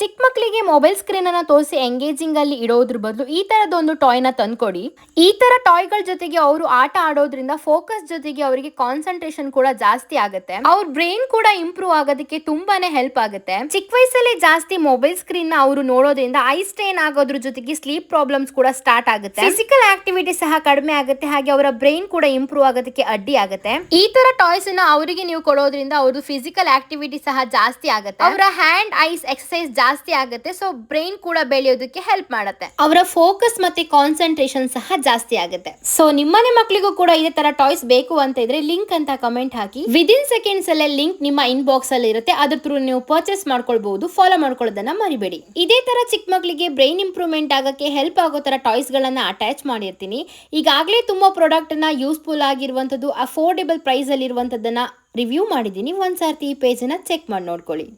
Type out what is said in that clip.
ಚಿಕ್ಕ ಮಕ್ಕಳಿಗೆ mobile screen ಅನ್ನ ತೋರಿಸಿ ಎಂಗೇಜಿಂಗ್ ಅಲ್ಲಿ ಇಡೋದ್ರ ಬದಲು ಈ ತರದೊಂದು ಟಾಯ್ ನ ತಂದ್ಕೊಡಿ. ಈ ತರ ಟಾಯ್ ಗಳ ಜೊತೆಗೆ ಅವರು ಆಟ ಆಡೋದ್ರಿಂದ ಫೋಕಸ್ ಜೊತೆಗೆ ಅವರಿಗೆ ಕಾನ್ಸಂಟ್ರೇಷನ್ ಕೂಡ ಜಾಸ್ತಿ ಆಗುತ್ತೆ. ಅವ್ರ ಬ್ರೈನ್ ಕೂಡ ಇಂಪ್ರೂವ್ ಆಗೋದಕ್ಕೆ ತುಂಬಾನೇ ಹೆಲ್ಪ್ ಆಗುತ್ತೆ. ಚಿಕ್ಕ ವಯಸ್ಸಲ್ಲಿ ಜಾಸ್ತಿ ಮೊಬೈಲ್ ಸ್ಕ್ರೀನ್ ನ ಅವರು ನೋಡೋದ್ರಿಂದ ಐ ಸ್ಟ್ರೈನ್ ಆಗೋದ್ರ ಜೊತೆಗೆ ಸ್ಲೀಪ್ ಪ್ರಾಬ್ಲಮ್ಸ್ ಕೂಡ ಸ್ಟಾರ್ಟ್ ಆಗುತ್ತೆ. ಫಿಸಿಕಲ್ ಆಕ್ಟಿವಿಟಿ ಸಹ ಕಡಿಮೆ ಆಗುತ್ತೆ, ಹಾಗೆ ಅವರ ಬ್ರೈನ್ ಕೂಡ ಇಂಪ್ರೂವ್ ಆಗೋದಕ್ಕೆ ಅಡ್ಡಿ ಆಗುತ್ತೆ. ಈ ತರ ಟಾಯ್ಸ್ ನ ಅವರಿಗೆ ನೀವು ಕೊಡೋದ್ರಿಂದ ಅವ್ರದ್ದು ಫಿಸಿಕಲ್ ಆಕ್ಟಿವಿಟಿ ಸಹ ಜಾಸ್ತಿ ಆಗುತ್ತೆ, ಅವರ ಹ್ಯಾಂಡ್ ಐಸ್ ಎಕ್ಸರ್ಸೈಸ್ ಜಾಸ್ತಿ ಆಗುತ್ತೆ. ಸೊ ಬ್ರೈನ್ ಕೂಡ ಬೆಳೆಯೋದಕ್ಕೆ ಹೆಲ್ಪ್ ಮಾಡುತ್ತೆ, ಅವರ ಫೋಕಸ್ ಮತ್ತೆ ಕಾನ್ಸಂಟ್ರೇಷನ್ ಸಹ ಜಾಸ್ತಿ ಆಗುತ್ತೆ. ಸೊ ನಿಮ್ಮನೆ ಮಕ್ಕಳಿಗೂ ಕೂಡ ಇದೇ ತರ ಟಾಯ್ಸ್ ಬೇಕು ಅಂತ ಇದ್ರೆ ಲಿಂಕ್ ಅಂತ ಕಮೆಂಟ್ ಹಾಕಿ. ವಿದಿನ್ ಸೆಕೆಂಡ್ಸ್ ಅಲ್ಲೇ ಲಿಂಕ್ ನಿಮ್ಮ ಇನ್ಬಾಕ್ಸ್ ಅಲ್ಲಿ ಇರುತ್ತೆ, ಅದ್ರ ಥ್ರೂ ನೀವು ಪರ್ಚೇಸ್ ಮಾಡ್ಕೊಳ್ಬಹುದು. ಫಾಲೋ ಮಾಡ್ಕೊಳ್ಳೋದನ್ನ ಮರಿಬೇಡಿ. ಇದೇ ತರ ಚಿಕ್ಕ ಮಕ್ಕಳಿಗೆ ಬ್ರೈನ್ ಇಂಪ್ರೂವ್ಮೆಂಟ್ ಆಗಕ್ಕೆ ಹೆಲ್ಪ್ ಆಗೋ ತರ ಟಾಯ್ಸ್ ಗಳನ್ನ ಅಟ್ಯಾಚ್ ಮಾಡಿರ್ತೀನಿ. ಈಗಾಗಲೇ ತುಂಬಾ ಪ್ರಾಡಕ್ಟ್ ನ ಯೂಸ್ಫುಲ್ ಆಗಿರುವಂತದ್ದು, ಅಫೋರ್ಡೆಬಲ್ ಪ್ರೈಸ್ ಅಲ್ಲಿ ಇರುವಂತದ್ದನ್ನ ರಿವ್ಯೂ ಮಾಡಿದ್ದೀನಿ. ಒಂದ್ಸರ್ತಿ ಈ ಪೇಜ್ ನ ಚೆಕ್ ಮಾಡಿ ನೋಡ್ಕೊಳ್ಳಿ.